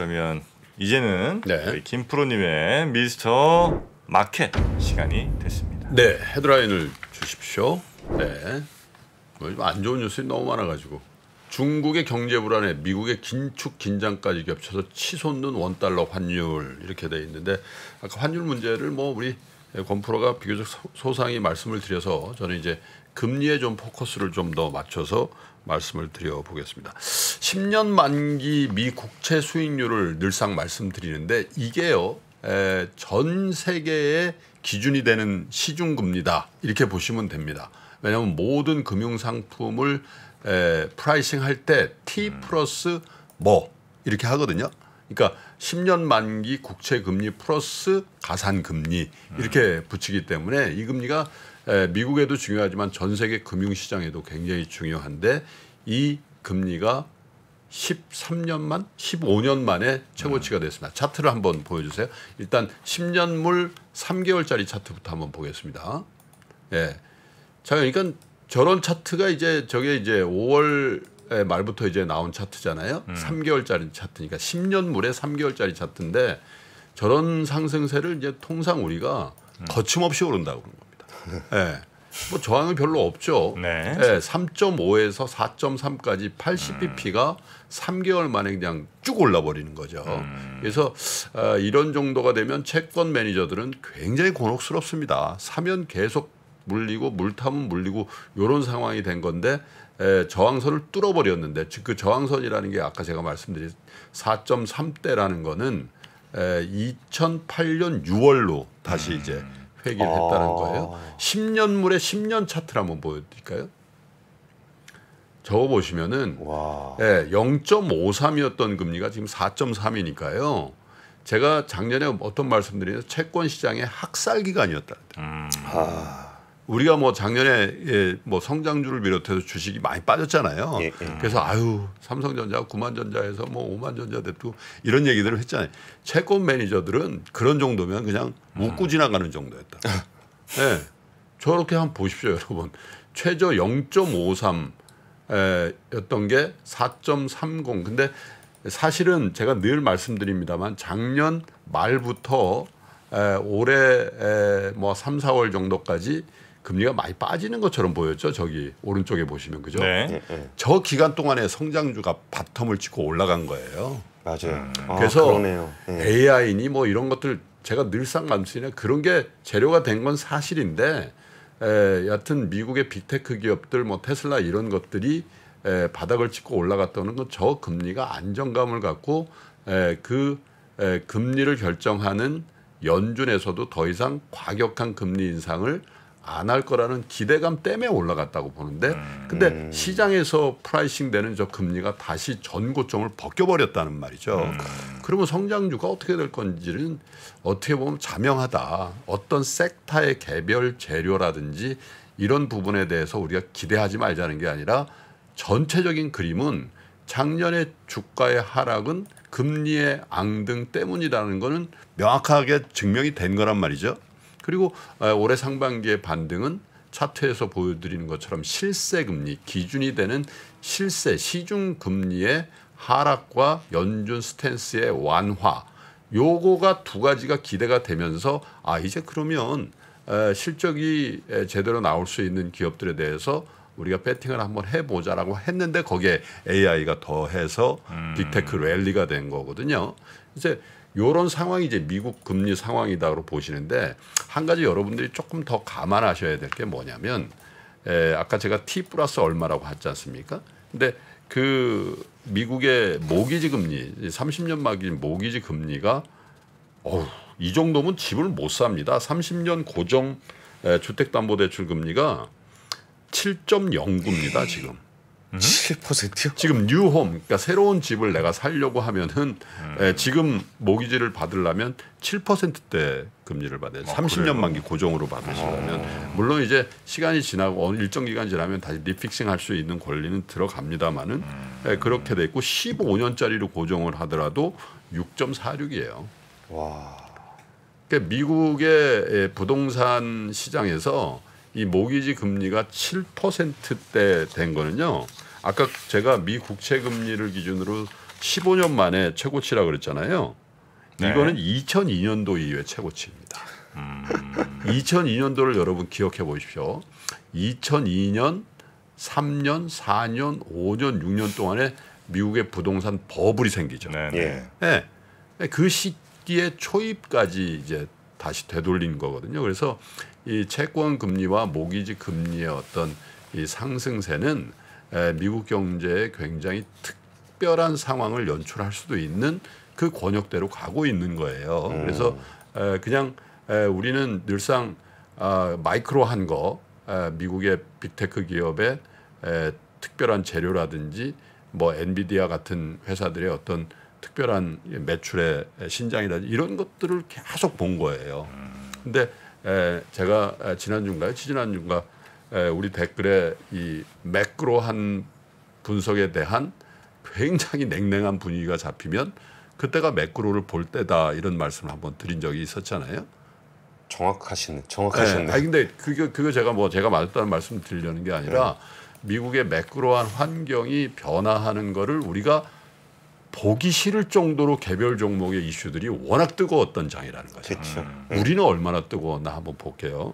그러면 이제는 네. 김프로님의 미스터 마켓 시간이 됐습니다. 네, 헤드라인을 주십시오. 네, 안 좋은 뉴스가 너무 많아가지고 중국의 경제 불안에 미국의 긴축 긴장까지 겹쳐서 치솟는 원달러 환율 이렇게 돼 있는데 아까 환율 문제를 뭐 우리 권프로가 비교적 소상히 말씀을 드려서 저는 이제 금리에 좀 포커스를 좀 더 맞춰서 말씀을 드려보겠습니다. 10년 만기 미 국채 수익률을 늘상 말씀드리는데 이게요 전 세계의 기준이 되는 시중금리다 이렇게 보시면 됩니다. 왜냐하면 모든 금융상품을 프라이싱 할 때 T 플러스 뭐 이렇게 하거든요. 그러니까 10년 만기 국채 금리 플러스 가산 금리 이렇게 붙이기 때문에 이 금리가 미국에도 중요하지만 전 세계 금융시장에도 굉장히 중요한데 이 금리가 15년 만에 최고치가 됐습니다. 차트를 한번 보여주세요. 일단 10년물 3개월짜리 차트부터 한번 보겠습니다. 예. 자, 그러니까 저런 차트가 이제 저게 이제 5월 말부터 이제 나온 차트잖아요. 3개월짜리 차트니까 10년물에 3개월짜리 차트인데 저런 상승세를 이제 통상 우리가 거침없이 오른다고 그런 겁니다. 예. 뭐 저항이 별로 없죠. 네. 예, 3.5에서 4.3까지 80bp가 3개월 만에 그냥 쭉 올라버리는 거죠. 그래서 이런 정도가 되면 채권 매니저들은 굉장히 곤혹스럽습니다. 사면 계속 물리고 물타면 물리고 이런 상황이 된 건데 저항선을 뚫어버렸는데 즉 그 저항선이라는 게 아까 제가 말씀드린 4.3대라는 거는 2008년 6월로 다시 이제 회귀를 했다는 거예요. 10년물의 10년 차트를 한번 보여드릴까요? 저거 보시면은 0.53이었던 금리가 지금 4.3이니까요. 제가 작년에 어떤 말씀드리냐면 채권 시장의 학살 기간이었다. 우리가 뭐 작년에 뭐 성장주를 비롯해서 주식이 많이 빠졌잖아요. 그래서 삼성전자 9만전자에서 뭐 5만전자 됐고 이런 얘기들을 했잖아요. 채권 매니저들은 그런 정도면 그냥 웃고 지나가는 정도였다. 네. 저렇게 한번 보십시오, 여러분. 최저 0.53 였던 게 4.30. 근데 사실은 제가 늘 말씀드립니다만 작년 말부터 올해 뭐 3, 4월 정도까지 금리가 많이 빠지는 것처럼 보였죠. 저기 오른쪽에 보시면 그죠? 네. 저 기간 동안에 성장주가 바텀을 찍고 올라간 거예요. 맞아요. 그래서 그러네요. AI니 뭐 이런 것들 제가 늘상 말씀드리는 그런 게 재료가 된 건 사실인데 여하튼 미국의 빅테크 기업들 뭐 테슬라 이런 것들이 바닥을 찍고 올라갔다는 건 저 금리가 안정감을 갖고 금리를 결정하는 연준에서도 더 이상 과격한 금리 인상을 안 할 거라는 기대감 때문에 올라갔다고 보는데 근데 시장에서 프라이싱 되는 저 금리가 다시 전 고점을 벗겨버렸다는 말이죠. 그러면 성장주가 어떻게 될 건지는 어떻게 보면 자명하다. 어떤 섹터의 개별 재료라든지 이런 부분에 대해서 우리가 기대하지 말자는 게 아니라 전체적인 그림은 작년에 주가의 하락은 금리의 앙등 때문이라는 거는 명확하게 증명이 된 거란 말이죠. 그리고 올해 상반기의 반등은 차트에서 보여드리는 것처럼 실세 금리, 기준이 되는 실세, 시중 금리의 하락과 연준 스탠스의 완화, 요거가 두 가지가 기대가 되면서 이제 그러면 실적이 제대로 나올 수 있는 기업들에 대해서 우리가 배팅을 한번 해보자라고 했는데 거기에 AI가 더해서 빅테크 랠리가 된 거거든요. 이제 이런 상황이 이제 미국 금리 상황이다로 보시는데 한 가지 여러분들이 조금 더 감안하셔야 될 게 뭐냐면 아까 제가 T 플러스 얼마라고 하지 않습니까? 근데 그 미국의 모기지 금리 30년 만기 모기지 금리가 이 정도면 집을 못 삽니다. 30년 고정 주택담보대출 금리가 7.09입니다 지금. 7%요? 지금 뉴홈, 그러니까 새로운 집을 내가 살려고 하면은 지금 모기지를 받으려면 7%대 금리를 받아요. 30년 만기 고정으로 받으시려면 물론 이제 시간이 지나고 일정 기간 지나면 다시 리픽싱 할 수 있는 권리는 들어갑니다만은 그렇게 돼 있고 15년짜리로 고정을 하더라도 6.46이에요. 와. 그러니까 미국의 부동산 시장에서 이 모기지 금리가 7%대 된 거는요. 아까 제가 미 국채 금리를 기준으로 15년 만에 최고치라 그랬잖아요. 네. 이거는 2002년도 이후의 최고치입니다. 2002년도를 여러분 기억해 보십시오. 2002년, 3년, 4년, 5년, 6년 동안에 미국의 부동산 버블이 생기죠. 네. 예. 네. 그 시기에 초입까지 이제 다시 되돌린 거거든요. 그래서 이 채권 금리와 모기지 금리의 어떤 이 상승세는 미국 경제에 굉장히 특별한 상황을 연출할 수도 있는 그 권역대로 가고 있는 거예요. 그래서 그냥 우리는 늘상 마이크로한 거 미국의 빅테크 기업의 특별한 재료라든지 뭐 엔비디아 같은 회사들의 어떤 특별한 매출의 신장이라든지 이런 것들을 계속 본 거예요. 근데 제가 지난주인가 우리 댓글에 이 매크로한 분석에 대한 굉장히 냉랭한 분위기가 잡히면 그때가 매크로를 볼 때다 이런 말씀을 한번 드린 적이 있었잖아요. 정확하시네. 아니 근데 그거 제가 맞았다는 말씀 드리려는 게 아니라 미국의 매크로한 환경이 변화하는 거를 우리가 보기 싫을 정도로 개별 종목의 이슈들이 워낙 뜨거웠던 장이라는 거죠. 그렇죠. 우리는 얼마나 뜨거웠나 한번 볼게요.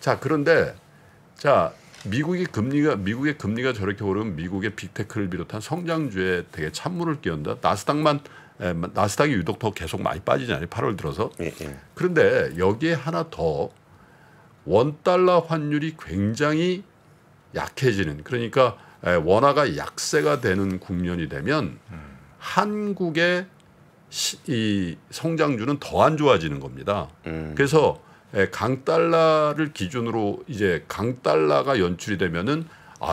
자, 그런데 자, 미국의 금리가 저렇게 오르면 미국의 빅테크를 비롯한 성장주에 되게 찬물을 끼얹다. 나스닥이 유독 더 계속 많이 빠지잖아요. 8월 들어서. 예. 그런데 여기에 하나 더 원달러 환율이 굉장히 약해지는, 그러니까 원화가 약세가 되는 국면이 되면 한국의 이 성장주는 더 안 좋아지는 겁니다. 그래서 강달러를 기준으로 이제 강달러가 연출이 되면은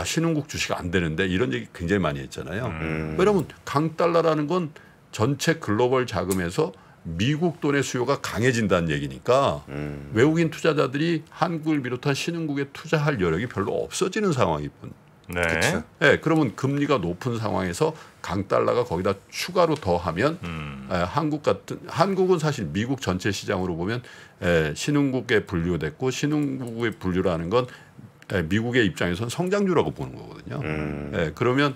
신흥국 주식 안 되는데 이런 얘기 굉장히 많이 했잖아요. 왜냐하면 강달러라는 건 전체 글로벌 자금에서 미국 돈의 수요가 강해진다는 얘기니까 외국인 투자자들이 한국을 비롯한 신흥국에 투자할 여력이 별로 없어지는 상황이군. 네. 네, 그러면 금리가 높은 상황에서 강달러가 거기다 추가로 더하면 한국은 사실 미국 전체 시장으로 보면 신흥국에 분류됐고, 신흥국의 분류라는 건 미국의 입장에서는 성장주라고 보는 거거든요. 그러면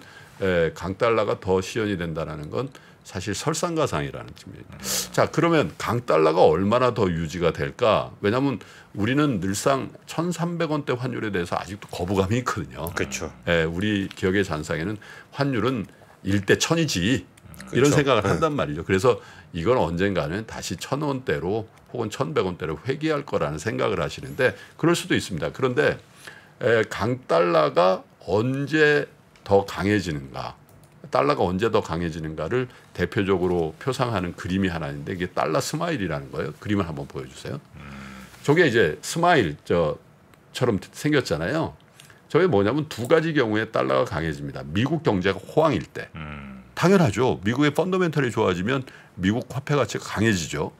강달러가 더 시연이 된다는 건 사실 설상가상이라는 측면입니다. 자, 그러면 강달러가 얼마나 더 유지가 될까? 왜냐하면 우리는 늘상 1,300원대 환율에 대해서 아직도 거부감이 있거든요. 그렇죠. 우리 기억의 잔상에는 환율은 1대 1000이지 이런 그렇죠. 생각을 한단 말이죠. 그래서 이건 언젠가는 다시 1,000원대로 혹은 1,100원대로 회귀할 거라는 생각을 하시는데 그럴 수도 있습니다. 그런데 강달러가 언제 더 강해지는가? 달러가 언제 더 강해지는가를 대표적으로 표상하는 그림이 하나 있는데 이게 달러 스마일이라는 거예요. 그림을 한번 보여주세요. 저게 이제 스마일처럼 생겼잖아요. 저게 뭐냐면 두 가지 경우에 달러가 강해집니다. 미국 경제가 호황일 때. 당연하죠. 미국의 펀더멘털이 좋아지면 미국 화폐 가치가 강해지죠.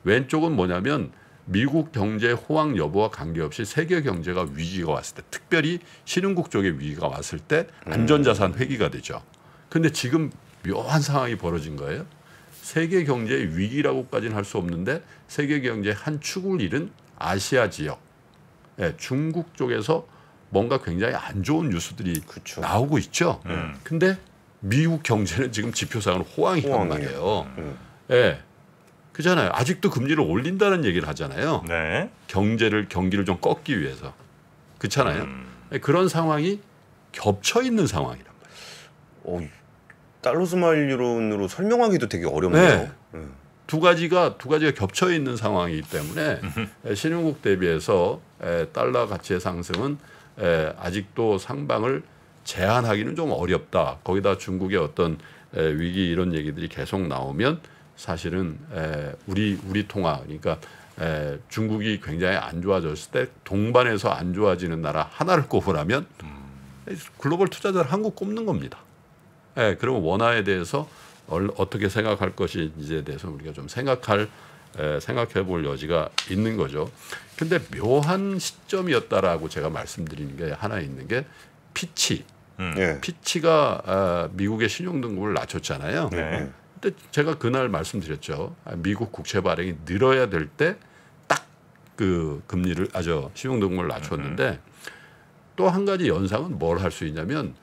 왼쪽은 뭐냐면 미국 경제 호황 여부와 관계없이 세계 경제가 위기가 왔을 때, 특별히 신흥국 쪽의 위기가 왔을 때 안전자산 회귀가 되죠. 근데 지금 묘한 상황이 벌어진 거예요. 세계 경제의 위기라고까지는 할 수 없는데 세계 경제의 한 축을 잃은 아시아 지역, 중국 쪽에서 뭔가 굉장히 안 좋은 뉴스들이 그쵸. 나오고 있죠. 근데 미국 경제는 지금 지표상으로 호황이란 말이에요. 그잖아요. 아직도 금리를 올린다는 얘기를 하잖아요. 네. 경기를 좀 꺾기 위해서. 그렇잖아요. 그런 상황이 겹쳐 있는 상황이란 말이에요. 달러 스마일 이론으로 설명하기도 되게 어렵네요. 두 가지가 겹쳐 있는 상황이기 때문에 신흥국 대비해서 달러 가치의 상승은 아직도 상방을 제한하기는 좀 어렵다. 거기다 중국의 어떤 위기 이런 얘기들이 계속 나오면 사실은 우리 통화, 그러니까 중국이 굉장히 안 좋아졌을 때 동반해서 안 좋아지는 나라 하나를 꼽으라면 글로벌 투자자를 한국 꼽는 겁니다. 그럼 원화에 대해서 어떻게 생각할 것인지에 대해서 우리가 좀 생각해 볼 여지가 있는 거죠. 근데 묘한 시점이었다라고 제가 말씀드리는 게 하나 있는 게 피치. 피치가 미국의 신용등급을 낮췄잖아요. 네. 근데 제가 그날 말씀드렸죠. 미국 국채 발행이 늘어야 될 때 딱 그 금리를 신용등급을 낮췄는데 또 한 가지 연상은 뭘 할 수 있냐면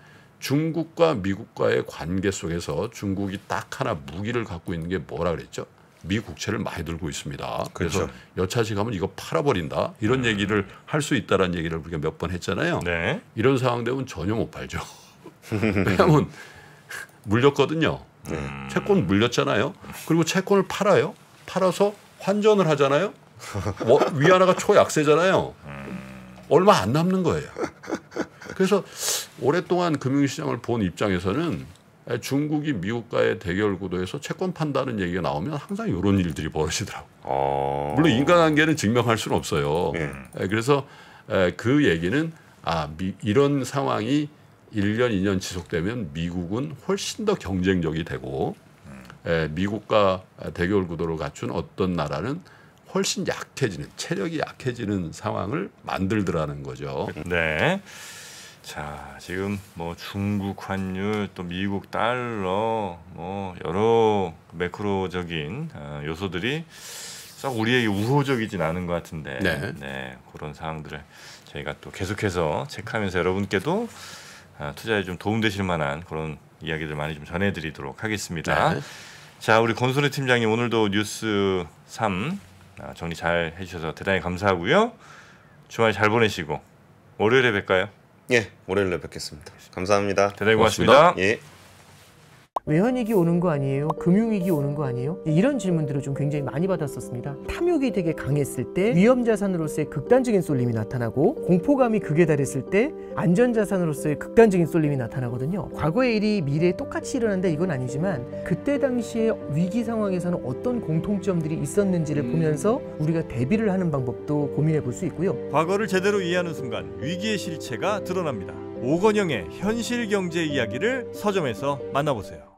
중국과 미국과의 관계 속에서 중국이 딱 하나 무기를 갖고 있는 게 뭐라 그랬죠? 미 국채를 많이 들고 있습니다. 그래서 그렇죠. 여차지 가면 이거 팔아버린다. 이런 얘기를 할 수 있다라는 얘기를 우리가 몇 번 했잖아요. 네. 이런 상황 되면 전혀 못 팔죠. 왜냐하면 물렸거든요. 채권 물렸잖아요. 그리고 채권을 팔아요. 팔아서 환전을 하잖아요. 위안화가 초약세잖아요. 얼마 안 남는 거예요. 그래서 오랫동안 금융시장을 본 입장에서는 중국이 미국과의 대결 구도에서 채권 판다는 얘기가 나오면 항상 이런 일들이 벌어지더라고요. 물론 인간관계는 증명할 수는 없어요. 그래서 그 얘기는 이런 상황이 1년, 2년 지속되면 미국은 훨씬 더 경쟁력이 되고 미국과 대결 구도를 갖춘 어떤 나라는 훨씬 약해지는, 체력이 약해지는 상황을 만들더라는 거죠. 네. 자, 지금 뭐 중국 환율 또 미국 달러 뭐 여러 매크로적인 요소들이 썩 우리에게 우호적이진 않은 것 같은데 네. 그런 사항들을 저희가 또 계속해서 체크하면서 여러분께도 투자에 좀 도움되실 만한 그런 이야기들 많이 좀 전해드리도록 하겠습니다. 네. 자, 우리 권순우 팀장님 오늘도 뉴스 3 정리 잘 해주셔서 대단히 감사하고요. 주말 잘 보내시고 월요일에 뵐까요? 예, 월요일에 뵙겠습니다. 감사합니다. 대단히 고맙습니다. 예. 외환위기 오는 거 아니에요? 금융위기 오는 거 아니에요? 이런 질문들을 좀 굉장히 많이 받았었습니다. 탐욕이 되게 강했을 때 위험자산으로서의 극단적인 쏠림이 나타나고 공포감이 극에 달했을 때 안전자산으로서의 극단적인 쏠림이 나타나거든요. 과거의 일이 미래에 똑같이 일어난다 이건 아니지만 그때 당시에 위기 상황에서는 어떤 공통점들이 있었는지를 보면서 우리가 대비를 하는 방법도 고민해 볼 수 있고요. 과거를 제대로 이해하는 순간 위기의 실체가 드러납니다. 오건영의 현실 경제 이야기를 서점에서 만나보세요.